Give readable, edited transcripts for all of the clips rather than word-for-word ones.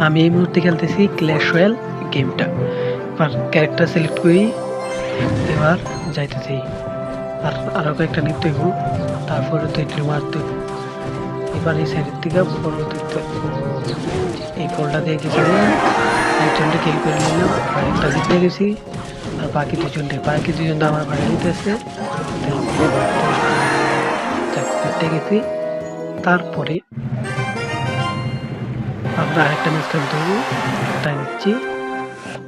আমি এই মুহূর্তে খেলতেছি ক্ল্যাশ রয়্যাল গেমটা। এবার ক্যারেক্টার সিলেক্ট করি, এবার যাইতেছি আর আরো কয়েকটা নিতে হইব, তারপরে তো এটি মারতে হইব। এবার এই সাইডের থেকে বড় দেখতে এই ফলটা দিয়ে গেছি, একজনটা কিল করে নিলাম, আরেকটা জিতে গেছি, আর বাকি দুজনটা আমার বাড়ি নিতেছে গেছি। তারপরে আমরা আরেকটা ম্যাচ খেলতে হবো, তাই নিচ্ছি।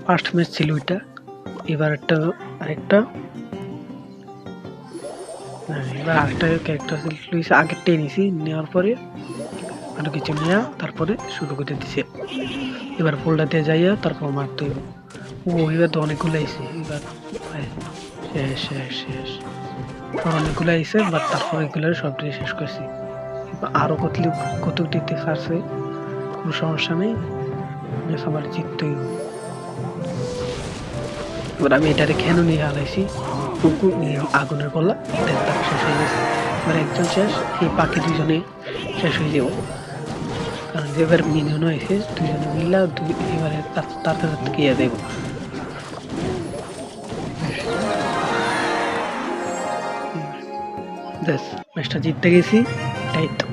ফার্স্ট ম্যাচ ছিল ওইটা, এবার আরেকটা ক্যারেক্টার সিলেক্ট হয়েছে, আগেরটাই নিছি, নেওয়ার পরে আরো কিছু নেওয়া, তারপরে শুরু করে দিছে। এবার ফুলটা দিয়ে যাইয়া তারপর মারতে হইব। এবার তো অনেকগুলো আইছে, এবার শেষ শেষ শেষ অনেকগুলো আইছে, বাট তারপর এগুলো সবটাই শেষ করছি। এবার আরো কত দিতে ছাড়ছে, কোনো সমস্যা নেই, সবার জিততেই হবে। এবার আমি এটারে কেন নিয়ে হালাইছি, আগুনের বলা শেষ হয়ে গেছে। এবার একজন শেষ, এই বাকি দুজনে শেষ হয়ে যাব, কারণ যেবার মিনিয়ন হয়েছে দুজনে মিলা এবারে তার কাছে গিয়ে দেব। ম্যাচটা জিততে গেছি, এটাই তো।